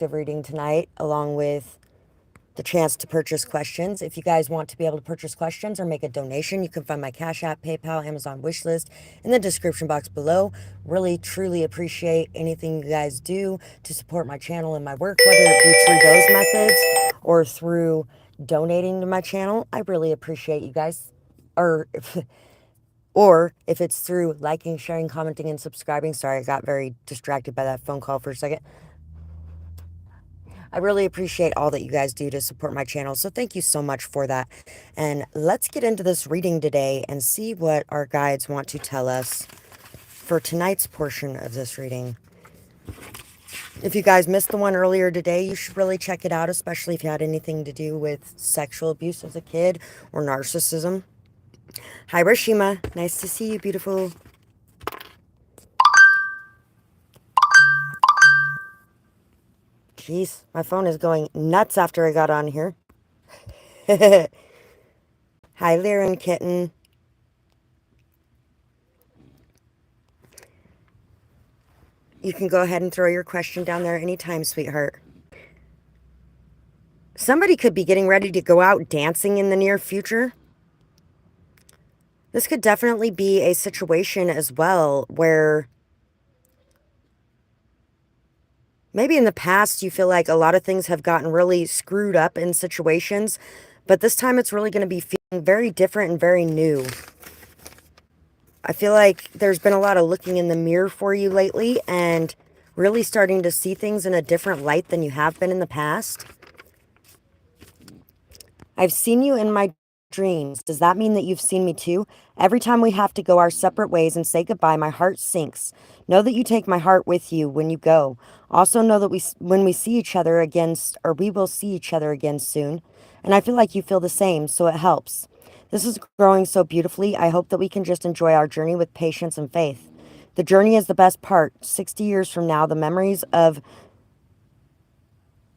interactive reading tonight, along with the chance to purchase questions. If you guys want to be able to purchase questions or make a donation, you can find my Cash App, PayPal, Amazon wishlist in the description box below. Really, truly appreciate anything you guys do to support my channel and my work, whether it be through those methods or through donating to my channel. I really appreciate you guys. Or if it's through liking, sharing, commenting, and subscribing. Sorry, I got very distracted by that phone call for a second. I really appreciate all that you guys do to support my channel, so thank you so much for that. And let's get into this reading today and see what our guides want to tell us for tonight's portion of this reading. If you guys missed the one earlier today, you should really check it out, especially if you had anything to do with sexual abuse as a kid or narcissism. Hi, Rashima. Nice to see you, beautiful. Jeez, my phone is going nuts after I got on here. Hi, Lyran Kitten. You can go ahead and throw your question down there anytime, sweetheart. Somebody could be getting ready to go out dancing in the near future. This could definitely be a situation as well where maybe in the past you feel like a lot of things have gotten really screwed up in situations, but this time it's really going to be feeling very different and very new. I feel like there's been a lot of looking in the mirror for you lately and really starting to see things in a different light than you have been in the past. I've seen you in my dreams. Does that mean that you've seen me too? Every time we have to go our separate ways and say goodbye, my heart sinks. Know that you take my heart with you when you go. Also know that when we see each other again, or we will see each other again soon. And I feel like you feel the same, so it helps. This is growing so beautifully. I hope that we can just enjoy our journey with patience and faith. The journey is the best part. 60 years from now, the memories of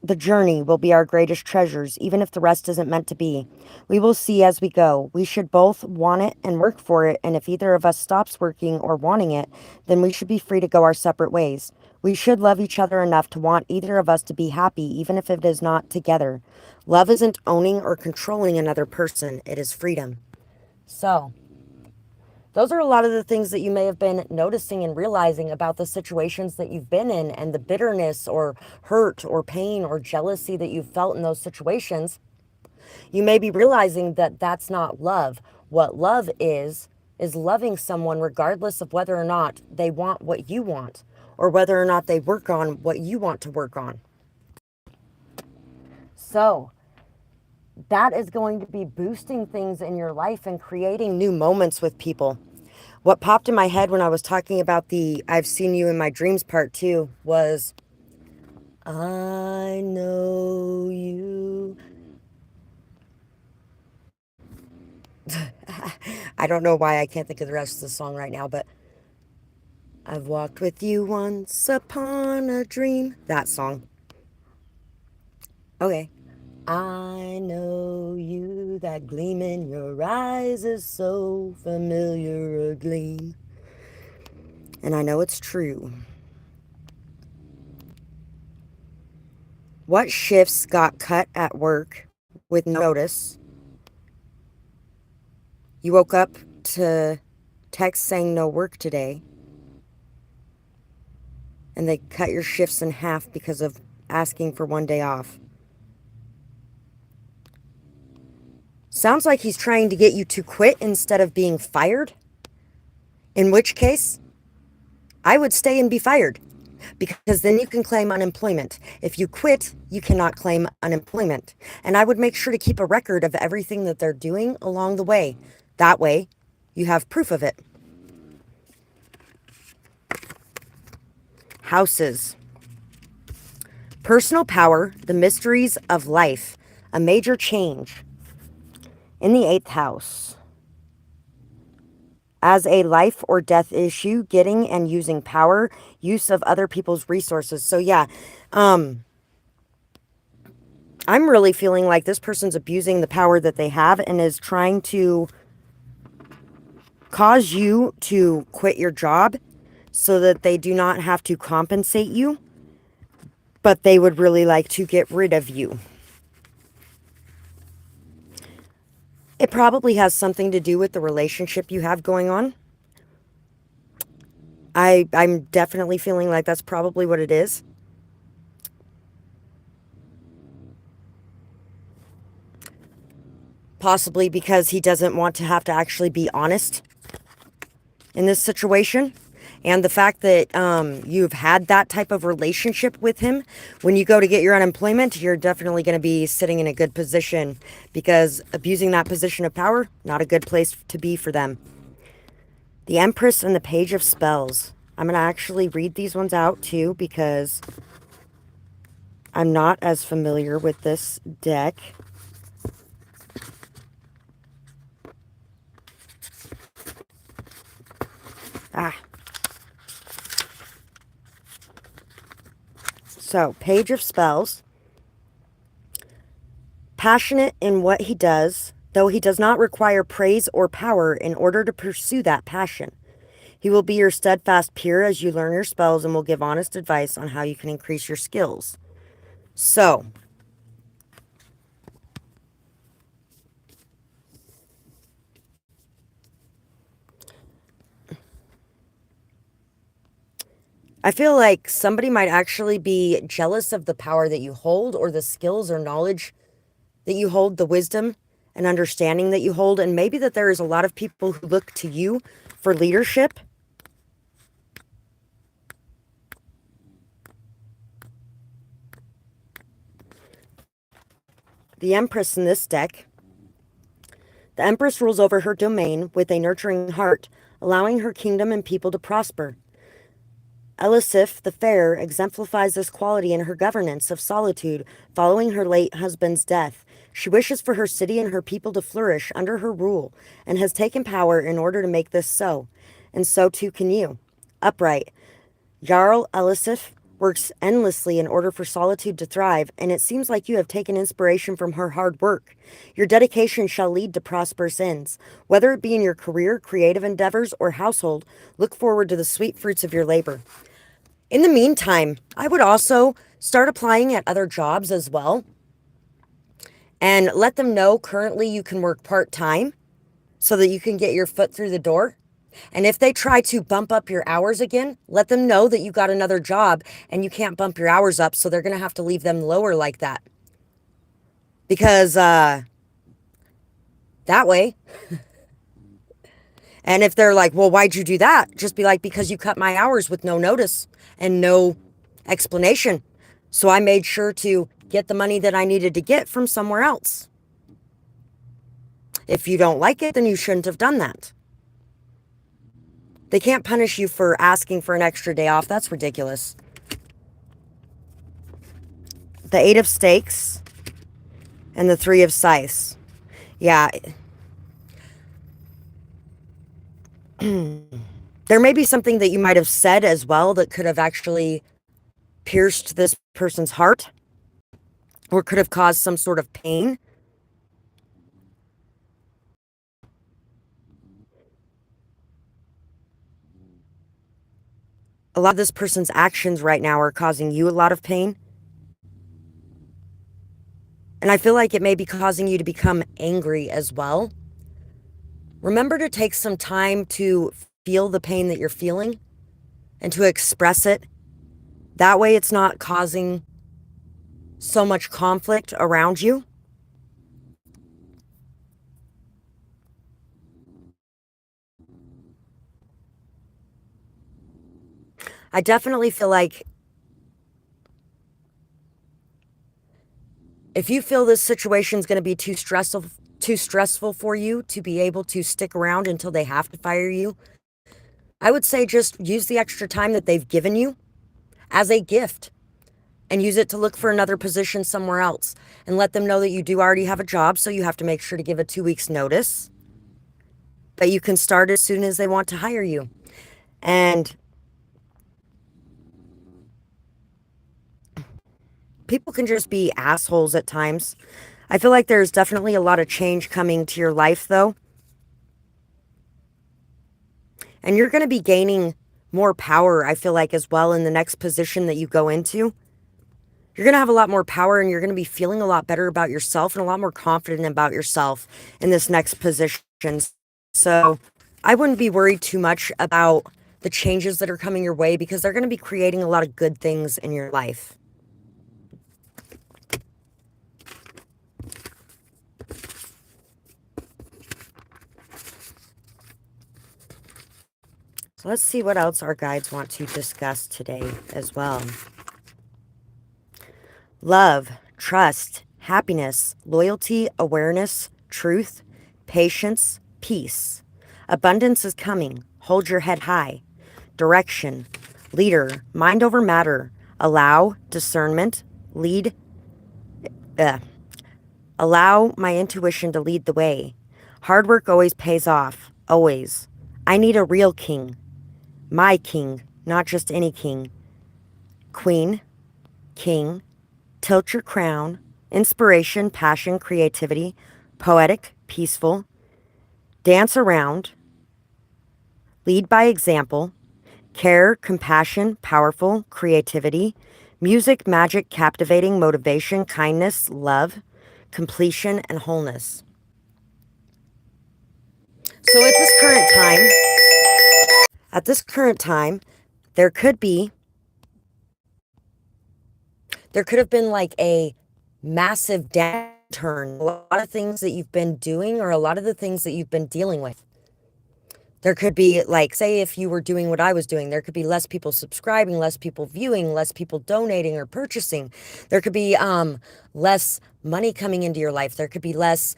the journey will be our greatest treasures, even if the rest isn't meant to be. We will see as we go. We should both want it and work for it, and if either of us stops working or wanting it, then we should be free to go our separate ways. We should love each other enough to want either of us to be happy, even if it is not together. Love isn't owning or controlling another person. It is freedom. So, those are a lot of the things that you may have been noticing and realizing about the situations that you've been in and the bitterness or hurt or pain or jealousy that you've felt in those situations. You may be realizing that that's not love. What love is loving someone regardless of whether or not they want what you want or whether or not they work on what you want to work on. So, that is going to be boosting things in your life and creating new moments with people. What popped in my head when I was talking about the I've seen you in my dreams part 2 was, I know you. I don't know why I can't think of the rest of the song right now, but I've walked with you once upon a dream. That song. Okay. I know you, that gleam in your eyes is so familiar a gleam. And I know it's true. What shifts got cut at work with no notice? You woke up to text saying no work today, and they cut your shifts in half because of asking for one day off. Sounds like he's trying to get you to quit instead of being fired. In which case, I would stay and be fired, because then you can claim unemployment. If you quit, you cannot claim unemployment. And I would make sure to keep a record of everything that they're doing along the way. That way, you have proof of it. Houses. Personal power, the mysteries of life, a major change. In the 8th house, as a life or death issue, getting and using power, use of other people's resources. So yeah, I'm really feeling like this person's abusing the power that they have and is trying to cause you to quit your job so that they do not have to compensate you. but they would really like to get rid of you. It probably has something to do with the relationship you have going on. I'm definitely feeling like that's probably what it is. Possibly because he doesn't want to have to actually be honest in this situation. And the fact that you've had that type of relationship with him, when you go to get your unemployment, you're definitely going to be sitting in a good position, because abusing that position of power, not a good place to be for them. The Empress and the Page of Spells. I'm going to actually read these ones out too, because I'm not as familiar with this deck. So, Page of Spells. Passionate in what he does, though he does not require praise or power in order to pursue that passion. He will be your steadfast peer as you learn your spells and will give honest advice on how you can increase your skills. So, I feel like somebody might actually be jealous of the power that you hold, or the skills or knowledge that you hold, the wisdom and understanding that you hold, and maybe that there is a lot of people who look to you for leadership. The Empress in this deck. The Empress rules over her domain with a nurturing heart, allowing her kingdom and people to prosper. Elisif the Fair exemplifies this quality in her governance of solitude following her late husband's death. She wishes for her city and her people to flourish under her rule, and has taken power in order to make this so. And so too can you. Upright. Jarl Elisif works endlessly in order for solitude to thrive, and it seems like you have taken inspiration from her hard work. Your dedication shall lead to prosperous ends. Whether it be in your career, creative endeavors, or household, look forward to the sweet fruits of your labor. In the meantime, I would also start applying at other jobs as well, and let them know currently you can work part-time so that you can get your foot through the door. And if they try to bump up your hours again, let them know that you got another job and you can't bump your hours up, so they're going to have to leave them lower like that. Because that way, and if they're like, well, why'd you do that? Just be like, because you cut my hours with no notice and no explanation. So I made sure to get the money that I needed to get from somewhere else. If you don't like it, then you shouldn't have done that. They can't punish you for asking for an extra day off. That's ridiculous. The Eight of Stakes and the Three of Scythes. Yeah. There may be something that you might have said as well that could have actually pierced this person's heart, or could have caused some sort of pain. A lot of this person's actions right now are causing you a lot of pain. And I feel like it may be causing you to become angry as well. Remember to take some time to feel the pain that you're feeling and to express it. That way it's not causing so much conflict around you. I definitely feel like if you feel this situation is going to be too stressful for you to be able to stick around until they have to fire you, I would say just use the extra time that they've given you as a gift and use it to look for another position somewhere else, and let them know that you do already have a job, so you have to make sure to give a 2 weeks notice, but you can start as soon as they want to hire you. And people can just be assholes at times. I feel like there's definitely a lot of change coming to your life, though. And you're going to be gaining more power, I feel like, as well in the next position that you go into. You're going to have a lot more power and you're going to be feeling a lot better about yourself and a lot more confident about yourself in this next position. So I wouldn't be worried too much about the changes that are coming your way because they're going to be creating a lot of good things in your life. So let's see what else our guides want to discuss today as well. Love, trust, happiness, loyalty, awareness, truth, patience, peace. Abundance is coming. Hold your head high. Direction, leader, mind over matter. Allow, discernment, lead. Uh, Allow my intuition to lead the way. Hard work always pays off. Always. I need a real king. My king, not just any king. Queen, king, tilt your crown, inspiration, passion, creativity, poetic, peaceful, dance around, lead by example, care, compassion, powerful, creativity, music, magic, captivating, motivation, kindness, love, completion, and wholeness. So at this current time, there could be there could have been like a massive downturn. A lot of things that you've been doing or a lot of the things that you've been dealing with. There could be, like, say, if you were doing what I was doing, there could be less people subscribing, less people viewing, less people donating or purchasing. There could be less money coming into your life. There could be less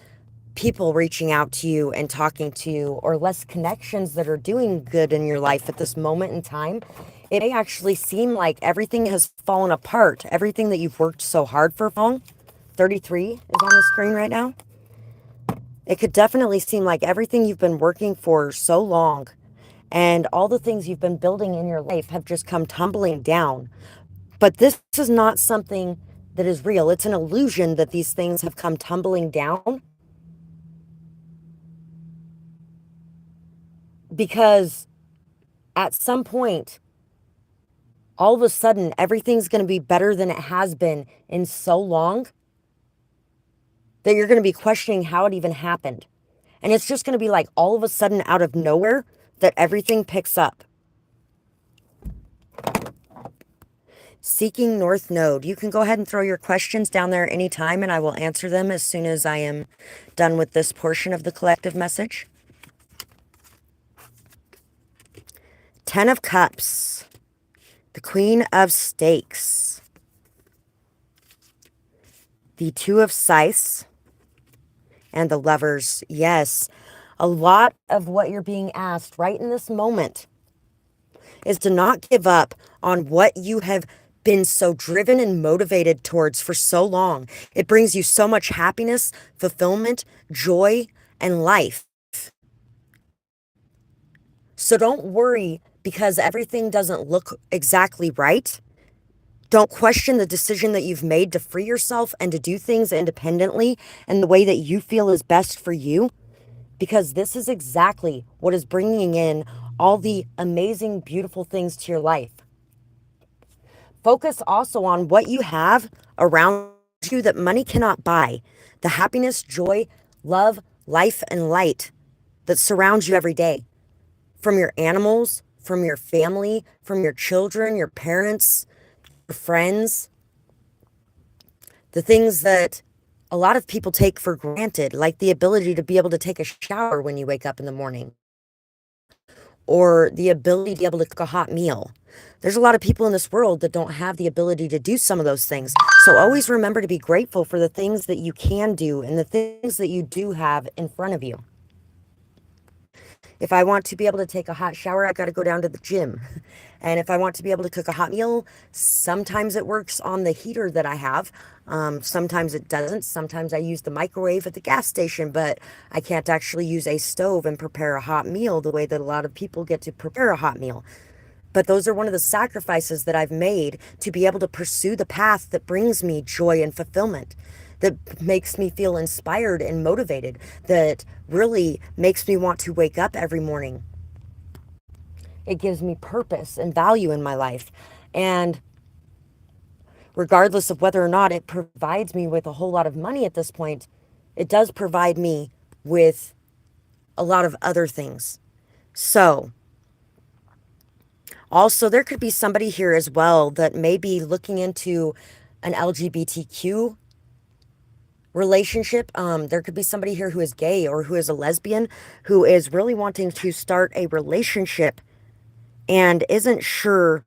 people reaching out to you and talking to you, or less connections that are doing good in your life at this moment in time. It may actually seem like everything has fallen apart. Everything that you've worked so hard for. 33 is on the screen right now. It could definitely seem like everything you've been working for so long and all the things you've been building in your life have just come tumbling down. But this is not something that is real. It's an illusion that these things have come tumbling down, because at some point, all of a sudden, everything's going to be better than it has been in so long that you're going to be questioning how it even happened. And it's just going to be like all of a sudden, out of nowhere, that everything picks up. Seeking North Node. You can go ahead and throw your questions down there anytime, and I will answer them as soon as I am done with this portion of the collective message. 10 of Cups. The Queen of Stakes. The Two of Scythes. And the Lovers. Yes, a lot of what you're being asked right in this moment is to not give up on what you have been so driven and motivated towards for so long. It brings you so much happiness, fulfillment, joy, and life. So don't worry because everything doesn't look exactly right. Don't question the decision that you've made to free yourself and to do things independently and the way that you feel is best for you, because this is exactly what is bringing in all the amazing, beautiful things to your life. Focus also on what you have around you that money cannot buy. The happiness, joy, love, life, and light that surrounds you every day. From your animals, from your family, from your children, your parents, your friends. The things that a lot of people take for granted, like the ability to be able to take a shower when you wake up in the morning, or the ability to be able to cook a hot meal. There's a lot of people in this world that don't have the ability to do some of those things. So always remember to be grateful for the things that you can do and the things that you do have in front of you. If I want to be able to take a hot shower, I got to go down to the gym. And if I want to be able to cook a hot meal, sometimes it works on the heater that I have. Sometimes it doesn't. Sometimes I use the microwave at the gas station, but I can't actually use a stove and prepare a hot meal the way that a lot of people get to prepare a hot meal. But those are one of the sacrifices that I've made to be able to pursue the path that brings me joy and fulfillment, that makes me feel inspired and motivated, that really makes me want to wake up every morning. It gives me purpose and value in my life. And regardless of whether or not it provides me with a whole lot of money at this point, it does provide me with a lot of other things. So, also, there could be somebody here as well that may be looking into an LGBTQ relationship. There could be somebody here who is gay or who is a lesbian who is really wanting to start a relationship and isn't sure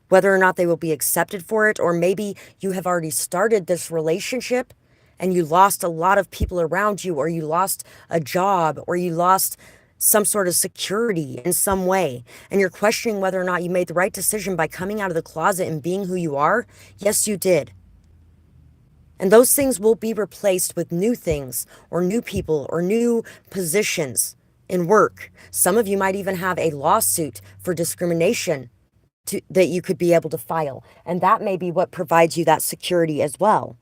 whether or not they will be accepted for it, or maybe you have already started this relationship and you lost a lot of people around you, or you lost a job, or you lost some sort of security in some way, and you're questioning whether or not you made the right decision by coming out of the closet and being who you are. Yes, you did. And those things will be replaced with new things or new people or new positions in work. Some of you might even have a lawsuit for discrimination that you could be able to file. And that may be what provides you that security as well.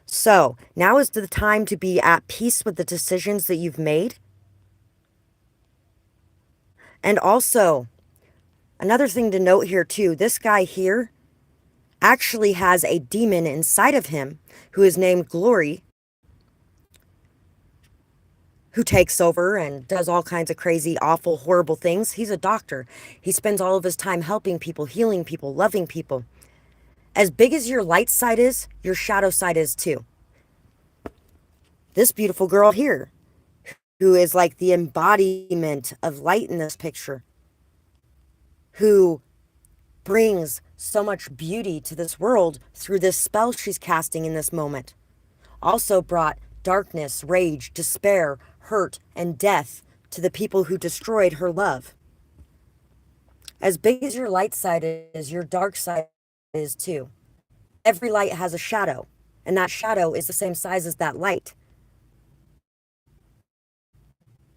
So now is the time to be at peace with the decisions that you've made. And also, another thing to note here too, this guy here actually has a demon inside of him who is named Glory, who takes over and does all kinds of crazy, awful, horrible things. He's a doctor. He spends all of his time helping people, healing people, loving people. As big as your light side is, your shadow side is too. This beautiful girl here, who is like the embodiment of light in this picture, who brings so much beauty to this world through this spell she's casting in this moment, also brought darkness, rage, despair, hurt, and death to the people who destroyed her love. As big as your light side is, your dark side is too. Every light has a shadow, and that shadow is the same size as that light.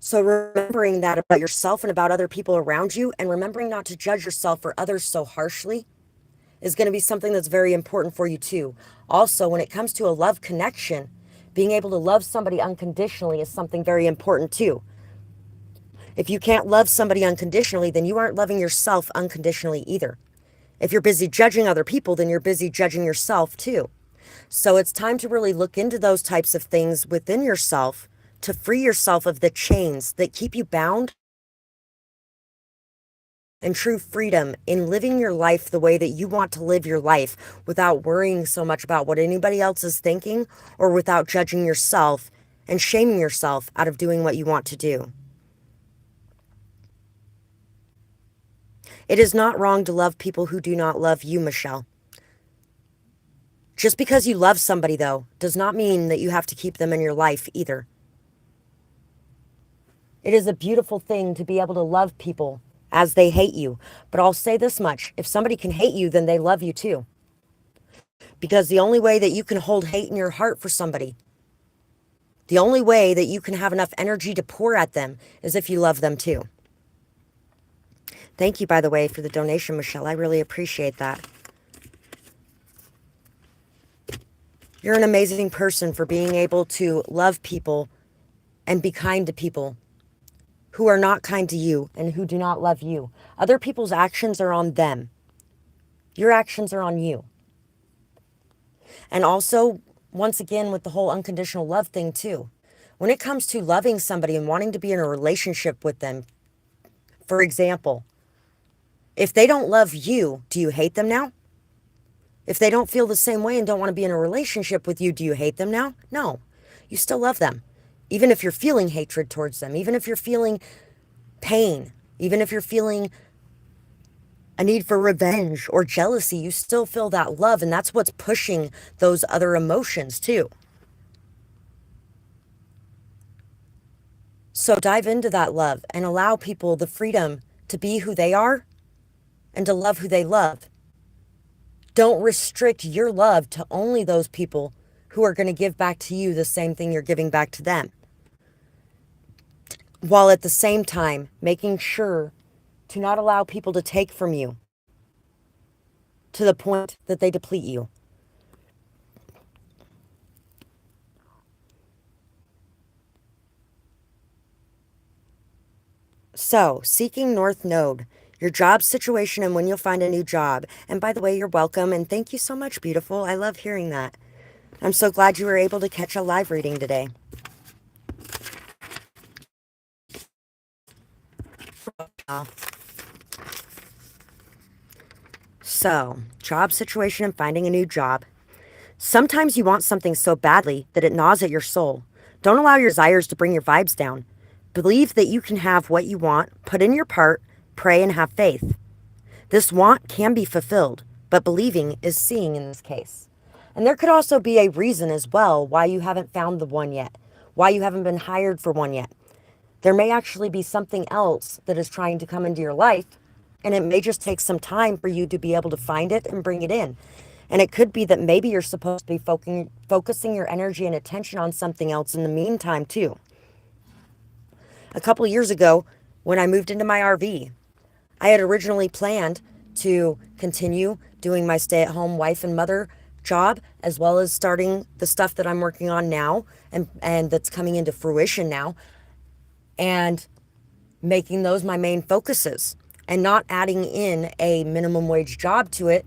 So remembering that about yourself and about other people around you, and remembering not to judge yourself or others so harshly, is going to be something that's very important for you too. Also, when it comes to a love connection, being able to love somebody unconditionally is something very important too. If you can't love somebody unconditionally, then you aren't loving yourself unconditionally either. If you're busy judging other people, then you're busy judging yourself too. So it's time to really look into those types of things within yourself to free yourself of the chains that keep you bound, and true freedom in living your life the way that you want to live your life without worrying so much about what anybody else is thinking, or without judging yourself and shaming yourself out of doing what you want to do. It is not wrong to love people who do not love you, Michelle. Just because you love somebody, though, does not mean that you have to keep them in your life either. It is a beautiful thing to be able to love people as they hate you. But I'll say this much, if somebody can hate you, then they love you too. Because the only way that you can hold hate in your heart for somebody, the only way that you can have enough energy to pour at them, is if you love them too. Thank you, by the way, for the donation, Michelle. I really appreciate that. You're an amazing person for being able to love people and be kind to people who are not kind to you and who do not love you. Other people's actions are on them. Your actions are on you. And also, once again, with the whole unconditional love thing too. When it comes to loving somebody and wanting to be in a relationship with them, for example, if they don't love you, do you hate them now? If they don't feel the same way and don't want to be in a relationship with you, do you hate them now? No, you still love them. Even if you're feeling hatred towards them, even if you're feeling pain, even if you're feeling a need for revenge or jealousy, you still feel that love, and that's what's pushing those other emotions too. So dive into that love and allow people the freedom to be who they are and to love who they love. Don't restrict your love to only those people who are going to give back to you the same thing you're giving back to them, while at the same time making sure to not allow people to take from you to the point that they deplete you. So, seeking North Node, your job situation and when you'll find a new job. And by the way, you're welcome. And thank you so much, beautiful. I love hearing that. I'm so glad you were able to catch a live reading today. So, job situation and finding a new job. Sometimes you want something so badly that it gnaws at your soul. Don't allow your desires to bring your vibes down. Believe that you can have what you want, put in your part, pray, and have faith. This want can be fulfilled, but believing is seeing in this case. And there could also be a reason as well why you haven't found the one yet, why you haven't been hired for one yet. There may actually be something else that is trying to come into your life, and it may just take some time for you to be able to find it and bring it in. And it could be that maybe you're supposed to be focusing your energy and attention on something else in the meantime, too. A couple years ago, when I moved into my RV, I had originally planned to continue doing my stay-at-home wife and mother job, as well as starting the stuff that I'm working on now and that's coming into fruition now, and making those my main focuses and not adding in a minimum wage job to it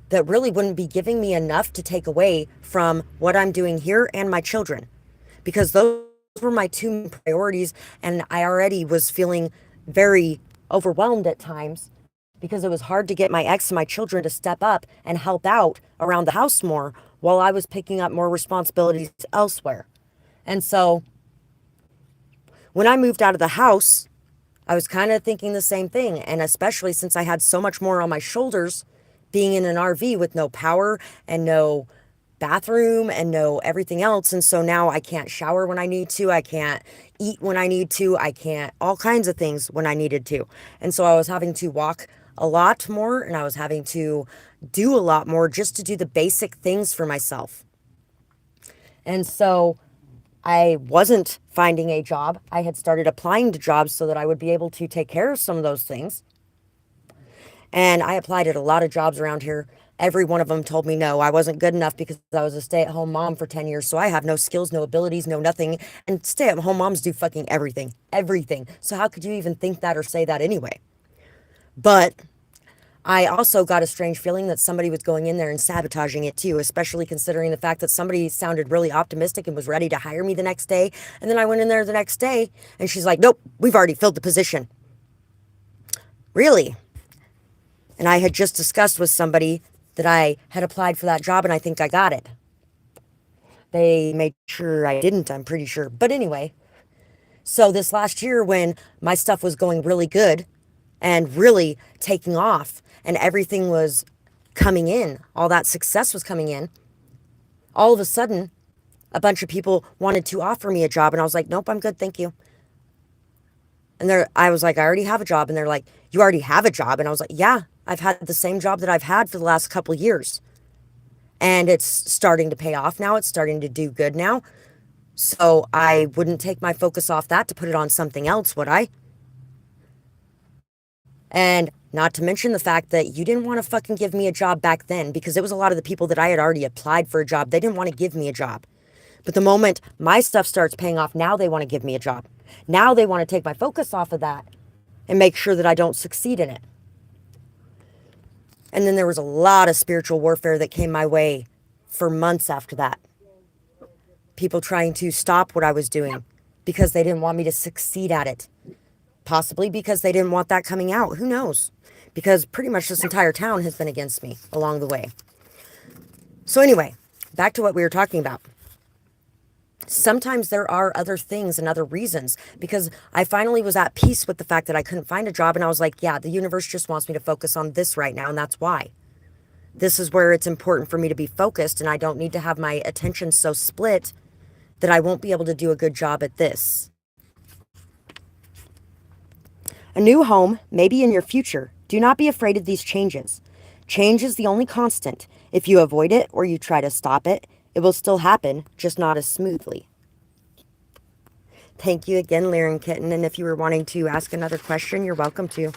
that really wouldn't be giving me enough to take away from what I'm doing here and my children, because those were my two main priorities. And I already was feeling very overwhelmed at times because it was hard to get my ex and my children to step up and help out around the house more while I was picking up more responsibilities elsewhere. And so when I moved out of the house, I was kind of thinking the same thing. And especially since I had so much more on my shoulders being in an RV with no power and no bathroom and no everything else. And so now I can't shower when I need to. I can't eat when I need to. I can't all kinds of things when I needed to. And so I was having to walk a lot more and I was having to do a lot more just to do the basic things for myself. And so I wasn't finding a job. I had started applying to jobs so that I would be able to take care of some of those things. And I applied at a lot of jobs around here. Every one of them told me no, I wasn't good enough because I was a stay-at-home mom for 10 years. So I have no skills, no abilities, no nothing. And stay-at-home moms do fucking everything, everything. So how could you even think that or say that anyway? But I also got a strange feeling that somebody was going in there and sabotaging it too, especially considering the fact that somebody sounded really optimistic and was ready to hire me the next day. And then I went in there the next day and she's like, nope, we've already filled the position. Really? And I had just discussed with somebody that I had applied for that job and I think I got it. They made sure I didn't, I'm pretty sure. But anyway, so this last year when my stuff was going really good and really taking off and everything was coming in, all that success was coming in, all of a sudden, a bunch of people wanted to offer me a job and I was like, nope, I'm good, thank you. And I was like, I already have a job. And they're like, you already have a job? And I was like, yeah, I've had the same job that I've had for the last couple years. And it's starting to pay off now. It's starting to do good now. So I wouldn't take my focus off that to put it on something else, would I? And not to mention the fact that you didn't want to fucking give me a job back then, because it was a lot of the people that I had already applied for a job. They didn't want to give me a job. But the moment my stuff starts paying off, now they want to give me a job. Now they want to take my focus off of that and make sure that I don't succeed in it. And then there was a lot of spiritual warfare that came my way for months after that. People trying to stop what I was doing because they didn't want me to succeed at it. Possibly because they didn't want that coming out. Who knows? Because pretty much this entire town has been against me along the way. So anyway, back to what we were talking about. Sometimes there are other things and other reasons, because I finally was at peace with the fact that I couldn't find a job. And I was like, yeah, the universe just wants me to focus on this right now. And that's why. This is where it's important for me to be focused. And I don't need to have my attention so split that I won't be able to do a good job at this. A new home may be in your future. Do not be afraid of these changes. Change is the only constant. If you avoid it or you try to stop it, it will still happen, just not as smoothly. Thank you again, Lyran Kitten. And if you were wanting to ask another question, you're welcome to.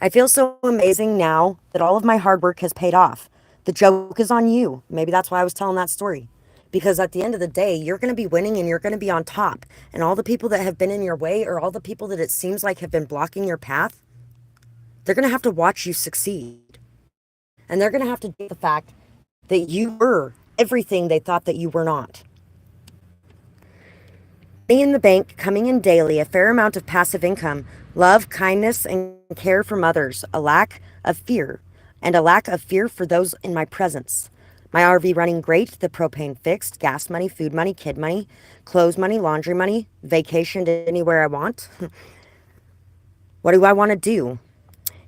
I feel so amazing now that all of my hard work has paid off. The joke is on you. Maybe that's why I was telling that story. Because at the end of the day, you're going to be winning and you're going to be on top. And all the people that have been in your way, or all the people that it seems like have been blocking your path, they're going to have to watch you succeed. And they're going to have to deal with the fact that you were everything they thought that you were not. Money in the bank, coming in daily, a fair amount of passive income, love, kindness, and care from others, a lack of fear, and a lack of fear for those in my presence. My RV running great, the propane fixed, gas money, food money, kid money, clothes money, laundry money, vacation to anywhere I want. What do I want to do?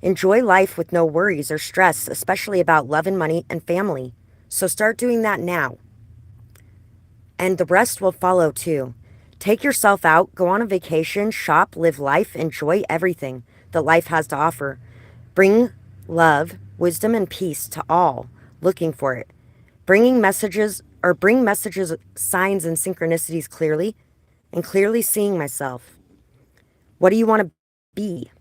Enjoy life with no worries or stress, especially about love and money and family. So start doing that now. And the rest will follow too. Take yourself out, go on a vacation, shop, live life, enjoy everything that life has to offer. Bring love, wisdom, and peace to all looking for it. Bring messages, signs, and synchronicities clearly, and clearly seeing myself. What do you want to be?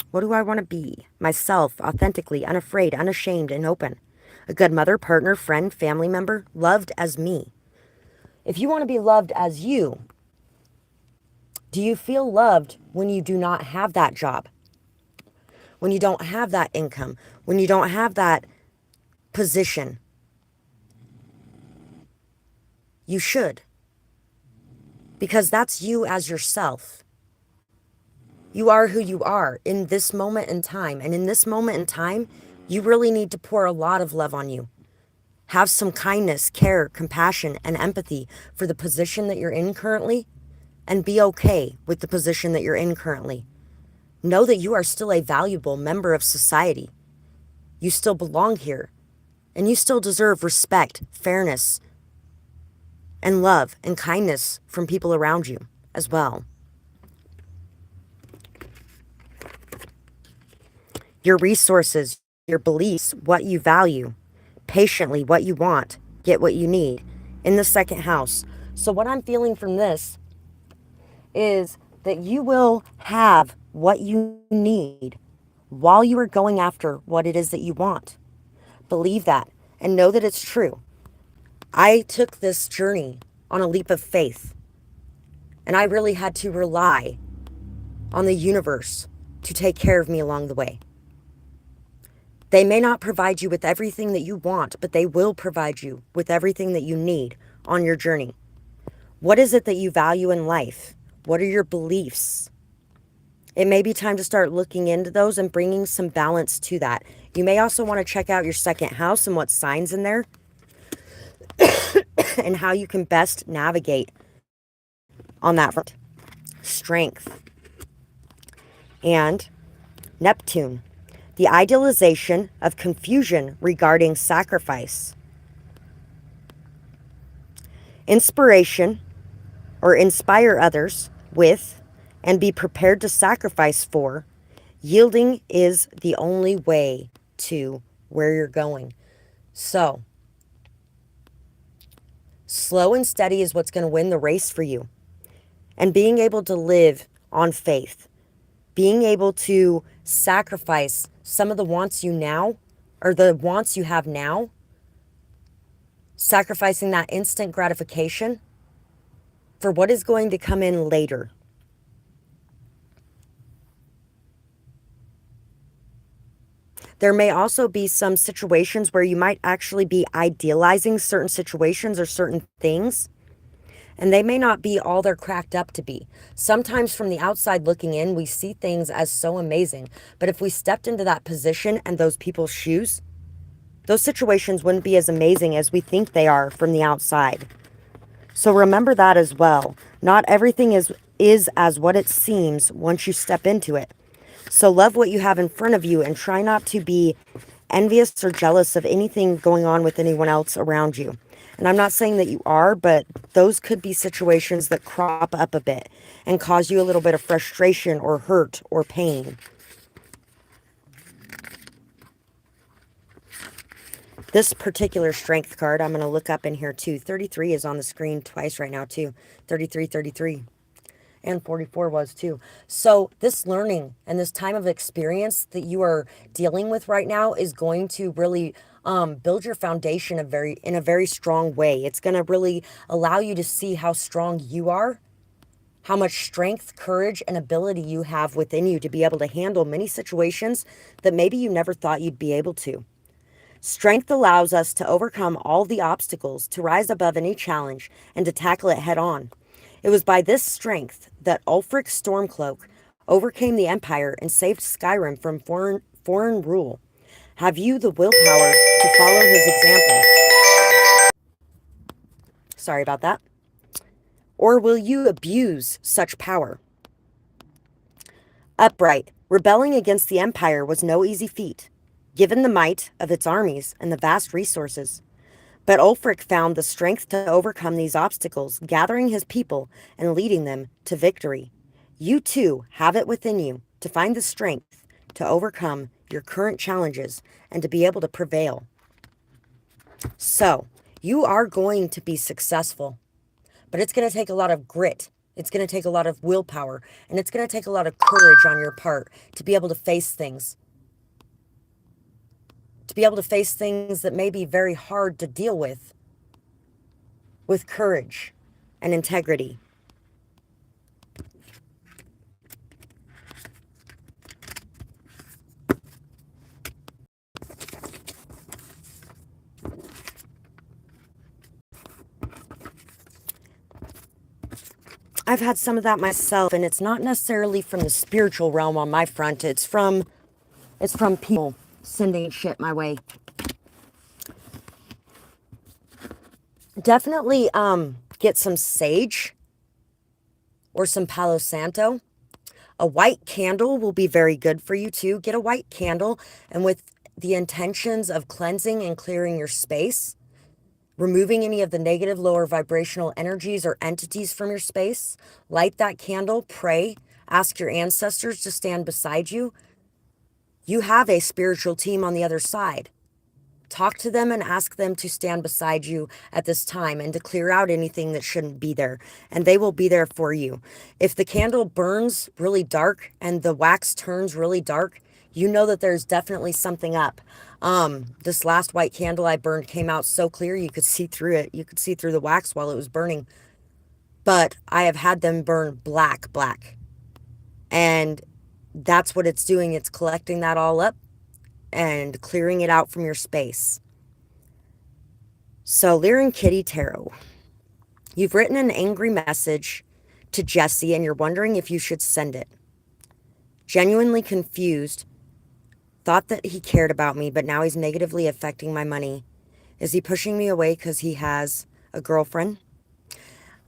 What do I want to be? Myself, authentically, unafraid, unashamed, and open. A good mother, partner, friend, family member, loved as me. If you want to be loved as you, do you feel loved when you do not have that job? When you don't have that income? When you don't have that position? You should. Because that's you as yourself. You are who you are in this moment in time. And in this moment in time, you really need to pour a lot of love on you. Have some kindness, care, compassion, and empathy for the position that you're in currently, and be okay with the position that you're in currently. Know that you are still a valuable member of society. You still belong here, and you still deserve respect, fairness, and love and kindness from people around you as well. Your resources, your beliefs, what you value, patiently what you want, get what you need in the second house. So what I'm feeling from this is that you will have what you need while you are going after what it is that you want. Believe that and know that it's true. I took this journey on a leap of faith, and I really had to rely on the universe to take care of me along the way. They may not provide you with everything that you want, but they will provide you with everything that you need on your journey. What is it that you value in life? What are your beliefs? It may be time to start looking into those and bringing some balance to that. You may also want to check out your second house and what signs in there and how you can best navigate on that front. Strength. And Neptune, the idealization of confusion regarding sacrifice. Inspiration, or inspire others with, and be prepared to sacrifice for. Yielding is the only way to where you're going. So, slow and steady is what's going to win the race for you. And being able to live on faith, being able to sacrifice some of the wants you now, or the wants you have now, sacrificing that instant gratification for what is going to come in later. There may also be some situations where you might actually be idealizing certain situations or certain things, and they may not be all they're cracked up to be. Sometimes from the outside looking in, we see things as so amazing, but if we stepped into that position and those people's shoes, those situations wouldn't be as amazing as we think they are from the outside. So remember that as well. Not everything is as what it seems once you step into it. So love what you have in front of you and try not to be envious or jealous of anything going on with anyone else around you. And I'm not saying that you are, but those could be situations that crop up a bit and cause you a little bit of frustration or hurt or pain. This particular strength card, I'm going to look up in here too. 33 is on the screen twice right now too. 33, 33. And 44 was too. So this learning and this time of experience that you are dealing with right now is going to really build your foundation in a very strong way. It's going to really allow you to see how strong you are, how much strength, courage, and ability you have within you to be able to handle many situations that maybe you never thought you'd be able to. Strength allows us to overcome all the obstacles, to rise above any challenge, and to tackle it head on. It was by this strength that Ulfric Stormcloak overcame the Empire and saved Skyrim from foreign rule. Have you the willpower to follow his example? Sorry about that. Or will you abuse such power? Upright, rebelling against the Empire was no easy feat, given the might of its armies and the vast resources. But Ulfric found the strength to overcome these obstacles, gathering his people and leading them to victory. You too have it within you to find the strength to overcome your current challenges and to be able to prevail. So, you are going to be successful, but it's going to take a lot of grit. It's going to take a lot of willpower, and it's going to take a lot of courage on your part to be able to face things. To be able to face things that may be very hard to deal with courage and integrity. I've had some of that myself, and it's not necessarily from the spiritual realm on my front. It's from people sending shit my way. Definitely get some sage or some Palo Santo. A white candle will be very good for you too. Get a white candle, and with the intentions of cleansing and clearing your space, removing any of the negative lower vibrational energies or entities from your space. Light that candle, pray, ask your ancestors to stand beside you. You have a spiritual team on the other side. Talk to them and ask them to stand beside you at this time and to clear out anything that shouldn't be there. And they will be there for you. If the candle burns really dark and the wax turns really dark, you know that there's definitely something up. This last white candle I burned came out so clear you could see through it. You could see through the wax while it was burning. But I have had them burn black. And that's what it's doing. It's collecting that all up and clearing it out from your space. So, Lyra and Kitty Tarot, you've written an angry message to Jesse and you're wondering if you should send it. Genuinely confused, thought that he cared about me, but now he's negatively affecting my money. Is he pushing me away because he has a girlfriend?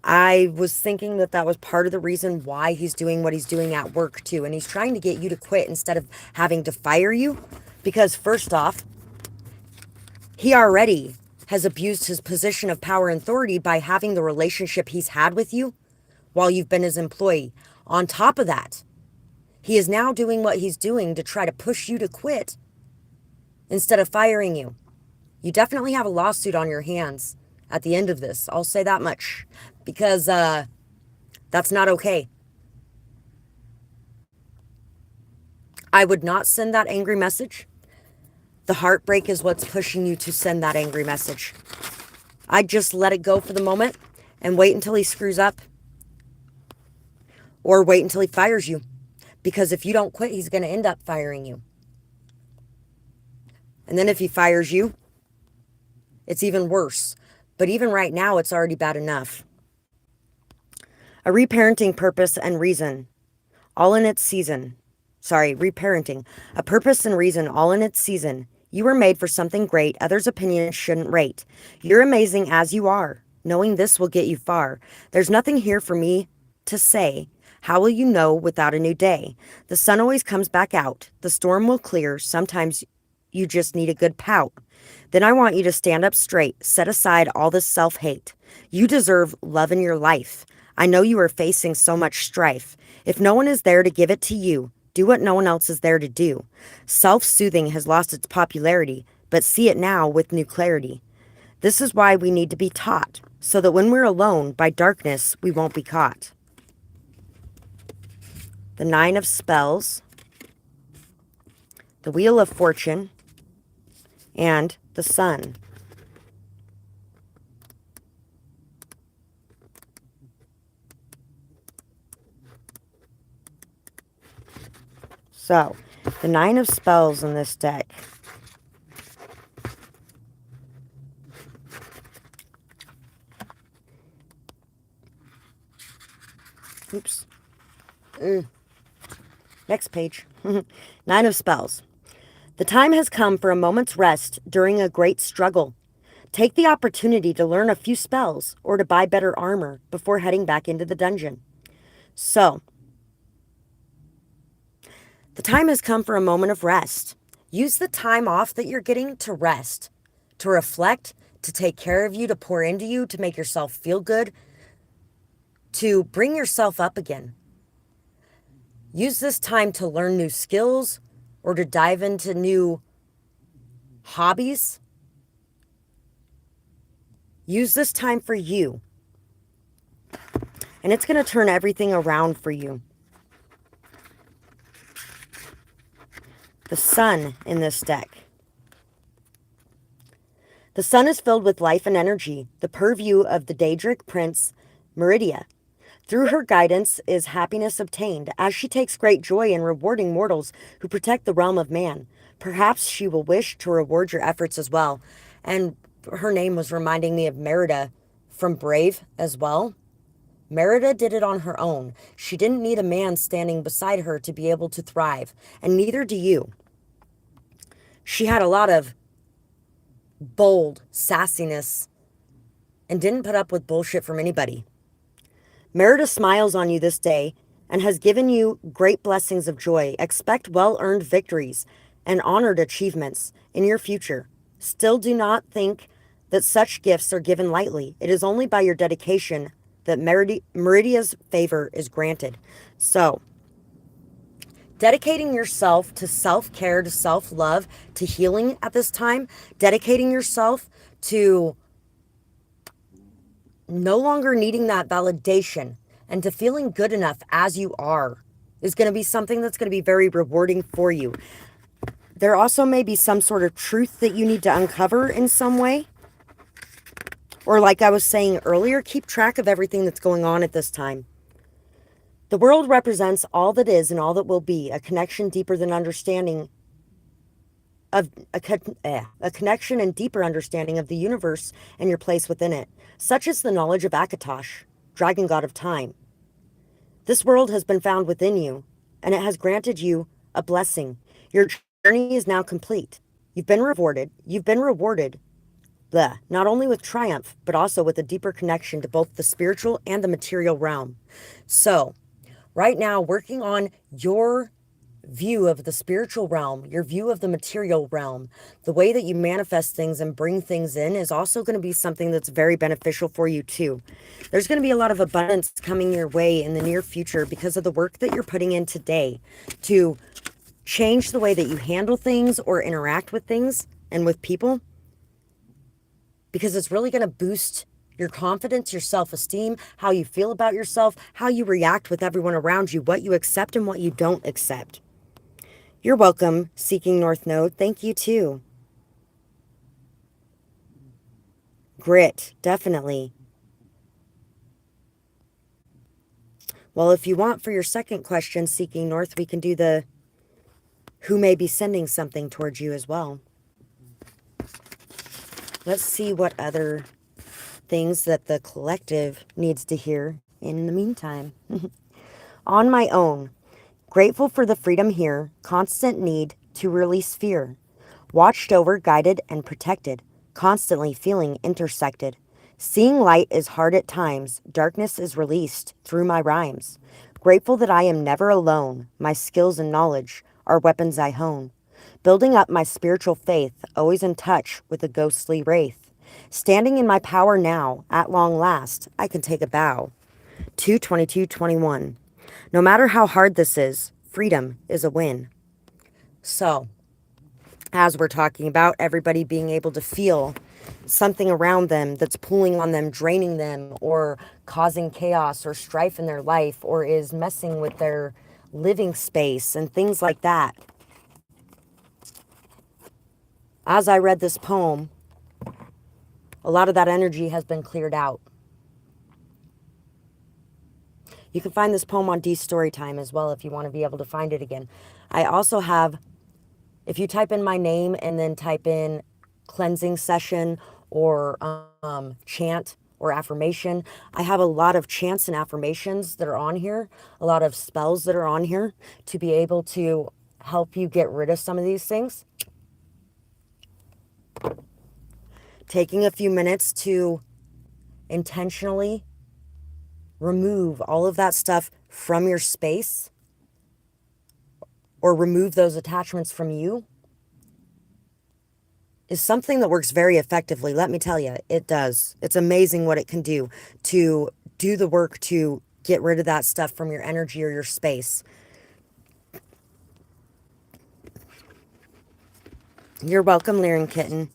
I was thinking that that was part of the reason why he's doing what he's doing at work too. And he's trying to get you to quit instead of having to fire you. Because first off, he already has abused his position of power and authority by having the relationship he's had with you while you've been his employee. On top of that, he is now doing what he's doing to try to push you to quit instead of firing you. You definitely have a lawsuit on your hands at the end of this. I'll say that much. Because that's not okay. I would not send that angry message. The heartbreak is what's pushing you to send that angry message. I'd just let it go for the moment and wait until he screws up. Or wait until he fires you. Because if you don't quit, he's going to end up firing you. And then if he fires you, it's even worse. But even right now, it's already bad enough. A reparenting purpose and reason, all in its season. Reparenting. A purpose and reason, all in its season. You were made for something great others' opinions shouldn't rate. You're amazing as you are. Knowing this will get you far. There's nothing here for me to say. How will you know without a new day? The sun always comes back out. The storm will clear. Sometimes you just need a good pout. Then I want you to stand up straight. Set aside all this self-hate. You deserve love in your life. I know you are facing so much strife. If no one is there to give it to you, do what no one else is there to do. Self-soothing has lost its popularity, but see it now with new clarity. This is why we need to be taught, so that when we're alone by darkness, we won't be caught. the Nine of Spells, the Wheel of Fortune, and the Sun. So, the Nine of Spells in this deck. Oops. Next page. Nine of Spells. The time has come for a moment's rest during a great struggle. Take the opportunity to learn a few spells or to buy better armor before heading back into the dungeon. So, the time has come for a moment of rest. Use the time off that you're getting to rest, to reflect, to take care of you, to pour into you, to make yourself feel good, to bring yourself up again. Use this time to learn new skills or to dive into new hobbies. Use this time for you. And it's going to turn everything around for you. The Sun in this deck. The Sun is filled with life and energy, the purview of the Daedric Prince, Meridia. Through her guidance is happiness obtained, as she takes great joy in rewarding mortals who protect the realm of man. Perhaps she will wish to reward your efforts as well. And her name was reminding me of Merida from Brave as well. Merida did it on her own. She didn't need a man standing beside her to be able to thrive, and neither do you. She had a lot of bold sassiness and didn't put up with bullshit from anybody. Merida smiles on you this day and has given you great blessings of joy. Expect well-earned victories and honored achievements in your future. Still do not think that such gifts are given lightly. It is only by your dedication that Meridia's favor is granted. So, dedicating yourself to self-care, to self-love, to healing at this time, dedicating yourself to no longer needing that validation and to feeling good enough as you are is going to be something that's going to be very rewarding for you. There also may be some sort of truth that you need to uncover in some way. Or like I was saying earlier, keep track of everything that's going on at this time. The world represents all that is and all that will be, a connection deeper than understanding of a connection and deeper understanding of the universe and your place within it. Such is the knowledge of Akatosh, dragon god of time. This world has been found within you, and it has granted you a blessing. Your journey is now complete. You've been rewarded, not only with triumph, but also with a deeper connection to both the spiritual and the material realm. So, right now, working on your view of the spiritual realm, your view of the material realm, the way that you manifest things and bring things in is also going to be something that's very beneficial for you too. There's going to be a lot of abundance coming your way in the near future because of the work that you're putting in today to change the way that you handle things or interact with things and with people, because it's really going to boost your confidence, your self-esteem, how you feel about yourself, how you react with everyone around you, what you accept and what you don't accept. You're welcome, Seeking North Node. Thank you too. Grit, definitely. Well, if you want for your second question, Seeking North, we can do the who may be sending something towards you as well. Let's see what other things that the collective needs to hear in the meantime. On my own, grateful for the freedom here, constant need to release fear, watched over, guided, and protected, constantly feeling intersected. Seeing light is hard at times, darkness is released through my rhymes. Grateful that I am never alone, my skills and knowledge are weapons I hone. Building up my spiritual faith, always in touch with the ghostly wraith. Standing in my power now, at long last, I can take a bow. 2/22/21. No matter how hard this is, freedom is a win. So, as we're talking about everybody being able to feel something around them that's pulling on them, draining them, or causing chaos or strife in their life, or is messing with their living space and things like that. As I read this poem, a lot of that energy has been cleared out. You can find this poem on StoryTime as well if you want to be able to find it again. I also have, if you type in my name and then type in cleansing session or chant or affirmation, I have a lot of chants and affirmations that are on here, a lot of spells that are on here to be able to help you get rid of some of these things. Taking a few minutes to intentionally remove all of that stuff from your space or remove those attachments from you is something that works very effectively. Let me tell you, it does. It's amazing what it can do to do the work to get rid of that stuff from your energy or your space. You're welcome, Lyran Kitten.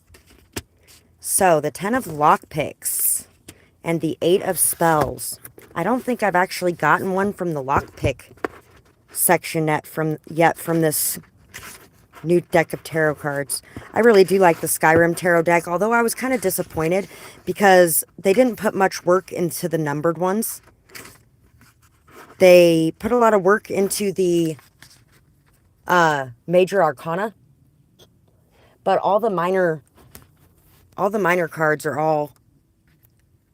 So, the 10 of lockpicks and the 8 of spells. I don't think I've actually gotten one from the lockpick section yet from this new deck of tarot cards. I really do like the Skyrim tarot deck, although I was kind of disappointed because they didn't put much work into the numbered ones. They put a lot of work into the major arcana, but all the minor cards are all,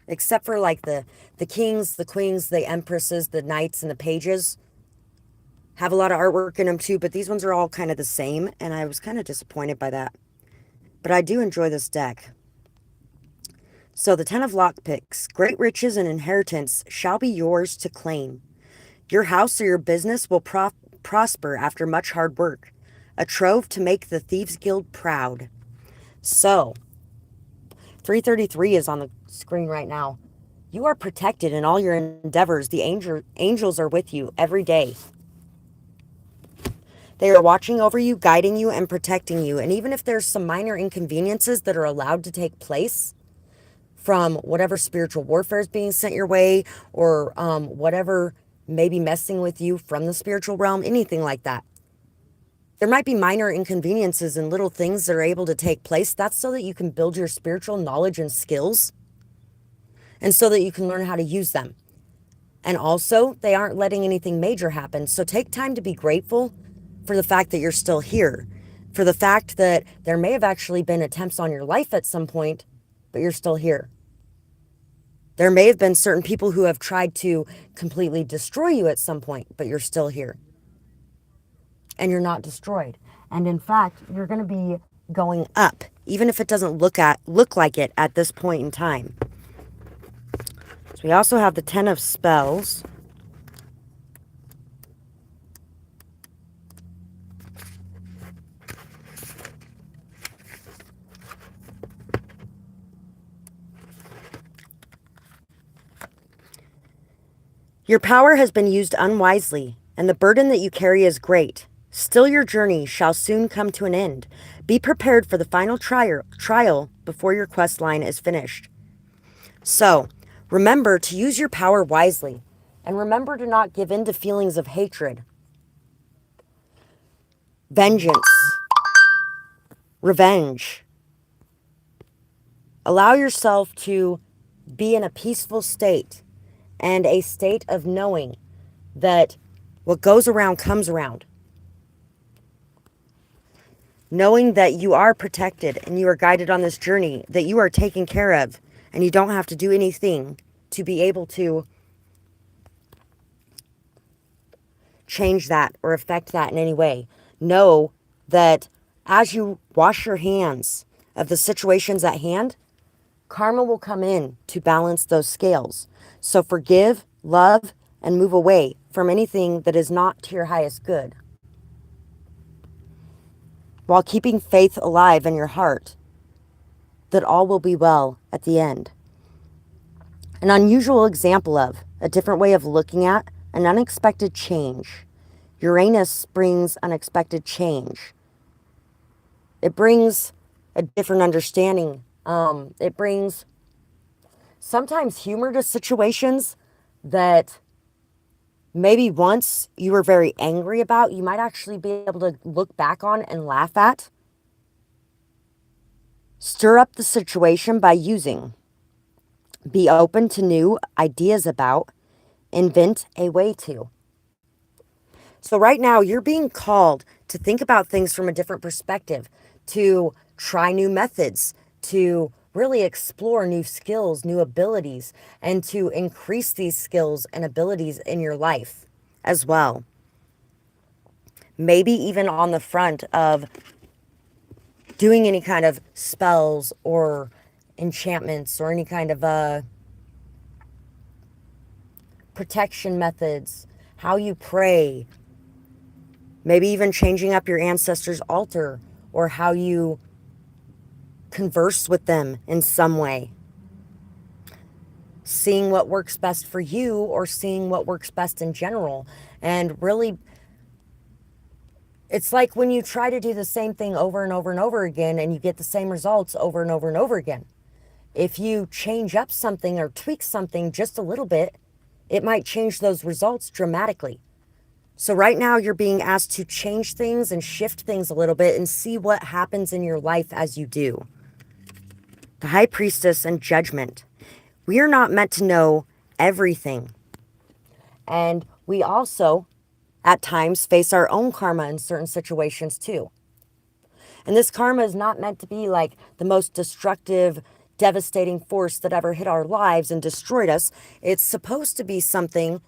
except for like the kings, the queens, the empresses, the knights, and the pages, have a lot of artwork in them too, but these ones are all kind of the same, and I was kind of disappointed by that. But I do enjoy this deck. So the 10 of lockpicks. Great riches and inheritance shall be yours to claim. Your house or your business will prosper after much hard work. A trove to make the Thieves Guild proud. So, 333 is on the screen right now. You are protected in all your endeavors. The angels are with you every day. They are watching over you, guiding you, and protecting you. And even if there's some minor inconveniences that are allowed to take place from whatever spiritual warfare is being sent your way, or whatever may be messing with you from the spiritual realm, anything like that, there might be minor inconveniences and little things that are able to take place. That's so that you can build your spiritual knowledge and skills, and so that you can learn how to use them. And also, they aren't letting anything major happen. So take time to be grateful for the fact that you're still here, for the fact that there may have actually been attempts on your life at some point, but you're still here. There may have been certain people who have tried to completely destroy you at some point, but you're still here. And you're not destroyed. And in fact, you're going to be going up, even if it doesn't look like it at this point in time. So we also have the 10 of spells. Your power has been used unwisely, and the burden that you carry is great. Still, your journey shall soon come to an end. Be prepared for the final trial before your quest line is finished. So, remember to use your power wisely, and remember to not give in to feelings of hatred, vengeance, revenge. Allow yourself to be in a peaceful state and a state of knowing that what goes around comes around. Knowing that you are protected and you are guided on this journey, that you are taken care of, and you don't have to do anything to be able to change that or affect that in any way. Know that as you wash your hands of the situations at hand, karma will come in to balance those scales. So forgive, love, and move away from anything that is not to your highest good, while keeping faith alive in your heart that all will be well at the end. An unusual example of a different way of looking at an unexpected change. Uranus brings unexpected change. It brings a different understanding. It brings sometimes humor to situations that maybe once you were very angry about, you might actually be able to look back on and laugh at. Stir up the situation by using. Be open to new ideas about. Invent a way to. So, right now, you're being called to think about things from a different perspective, to try new methods, to really explore new skills, new abilities, and to increase these skills and abilities in your life as well. Maybe even on the front of doing any kind of spells or enchantments or any kind of protection methods, how you pray, maybe even changing up your ancestors' altar or how you converse with them in some way. Seeing what works best for you or seeing what works best in general. And really, it's like when you try to do the same thing over and over and over again and you get the same results over and over and over again. If you change up something or tweak something just a little bit, it might change those results dramatically. So right now you're being asked to change things and shift things a little bit and see what happens in your life as you do. The High Priestess and Judgment. We are not meant to know everything. And we also, at times, face our own karma in certain situations too. And this karma is not meant to be like the most destructive, devastating force that ever hit our lives and destroyed us. It's supposed to be something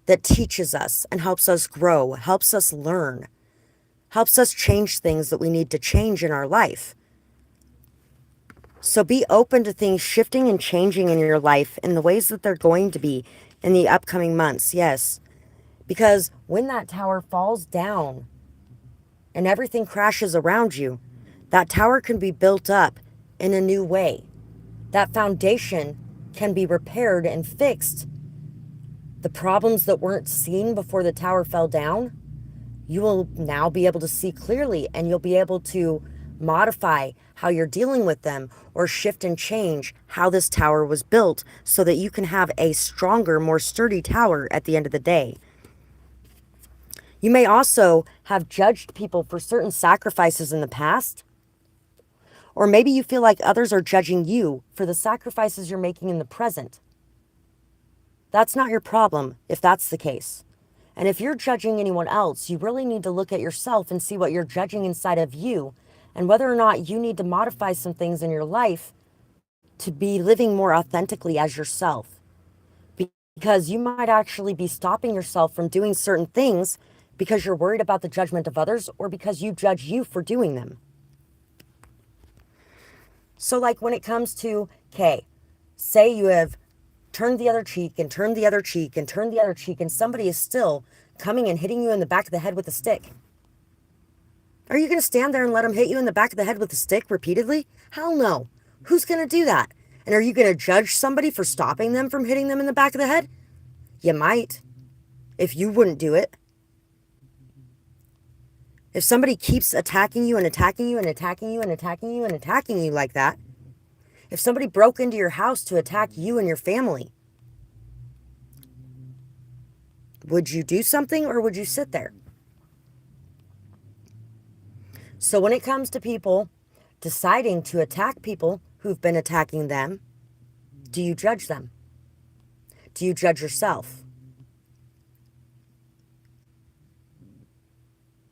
that teaches us and helps us grow, helps us learn, helps us change things that we need to change in our life. So be open to things shifting and changing in your life in the ways that they're going to be in the upcoming months, yes. Because when that tower falls down and everything crashes around you, that tower can be built up in a new way. That foundation can be repaired and fixed. The problems that weren't seen before the tower fell down, you will now be able to see clearly, and you'll be able to modify how you're dealing with them or shift and change how this tower was built so that you can have a stronger, more sturdy tower at the end of the day. You may also have judged people for certain sacrifices in the past, or maybe you feel like others are judging you for the sacrifices you're making in the present. That's not your problem if that's the case. And if you're judging anyone else, you really need to look at yourself and see what you're judging inside of you and whether or not you need to modify some things in your life to be living more authentically as yourself. Because you might actually be stopping yourself from doing certain things because you're worried about the judgment of others or because you judge you for doing them. So like when it comes to, okay, say you have turned the other cheek and turned the other cheek and turned the other cheek and somebody is still coming and hitting you in the back of the head with a stick. Are you going to stand there and let them hit you in the back of the head with a stick repeatedly? Hell no. Who's going to do that? And are you going to judge somebody for stopping them from hitting them in the back of the head? You might, if you wouldn't do it. If somebody keeps attacking you and attacking you and attacking you and attacking you and attacking you like that, if somebody broke into your house to attack you and your family, would you do something or would you sit there? So when it comes to people deciding to attack people who've been attacking them, do you judge them? Do you judge yourself?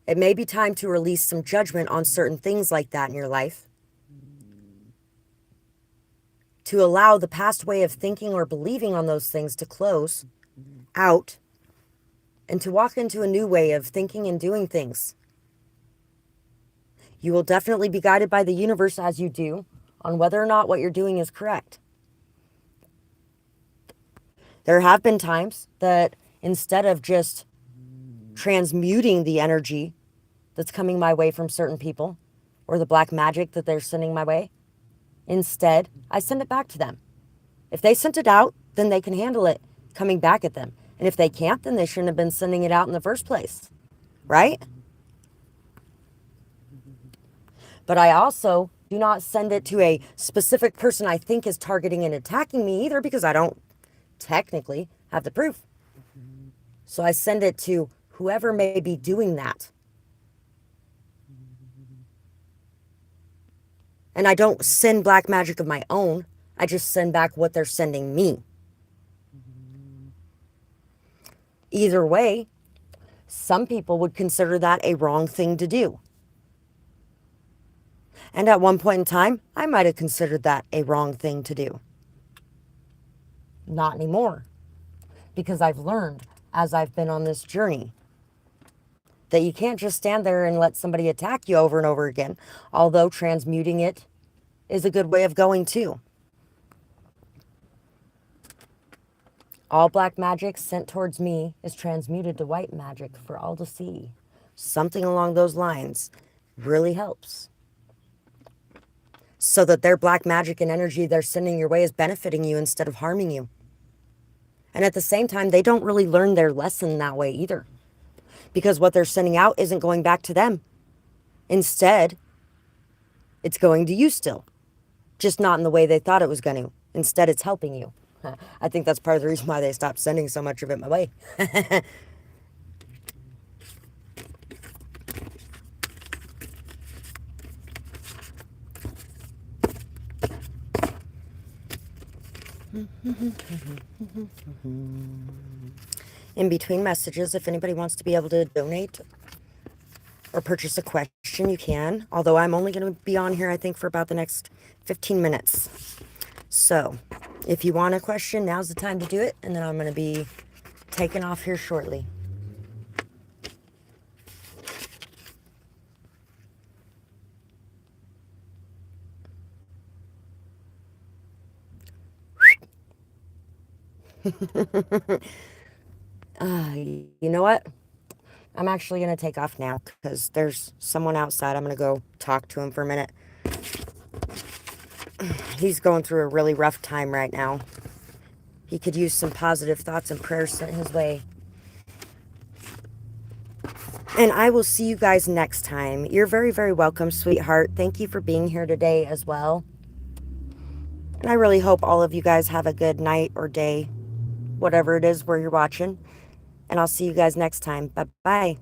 It may be time to release some judgment on certain things like that in your life, to allow the past way of thinking or believing on those things to close out and to walk into a new way of thinking and doing things. You will definitely be guided by the universe as you do on whether or not what you're doing is correct. There have been times that instead of just transmuting the energy that's coming my way from certain people or the black magic that they're sending my way, instead, I send it back to them. If they sent it out, then they can handle it coming back at them. And if they can't, then they shouldn't have been sending it out in the first place, right? But I also do not send it to a specific person I think is targeting and attacking me either, because I don't technically have the proof. So I send it to whoever may be doing that. And I don't send black magic of my own. I just send back what they're sending me. Either way, some people would consider that a wrong thing to do. And at one point in time, I might have considered that a wrong thing to do. Not anymore. Because I've learned as I've been on this journey that you can't just stand there and let somebody attack you over and over again, although transmuting it is a good way of going too. All black magic sent towards me is transmuted to white magic for all to see. Something along those lines really helps. So that their black magic and energy they're sending your way is benefiting you instead of harming you. And at the same time, they don't really learn their lesson that way either. Because what they're sending out isn't going back to them. Instead, it's going to you still. Just not in the way they thought it was going to. Instead, it's helping you. I think that's part of the reason why they stopped sending so much of it my way. In between messages, if anybody wants to be able to donate or purchase a question, you can. Although I'm only going to be on here, I think, for about the next 15 minutes. So, if you want a question, now's the time to do it. And then I'm going to be taking off here shortly. You know what? I'm actually going to take off now because there's someone outside. I'm going to go talk to him for a minute. He's going through a really rough time right now. He could use some positive thoughts and prayers sent his way. And I will see you guys next time. You're very, very welcome, sweetheart. Thank you for being here today as well. And I really hope all of you guys have a good night or day, whatever it is where you're watching. And I'll see you guys next time. Bye-bye.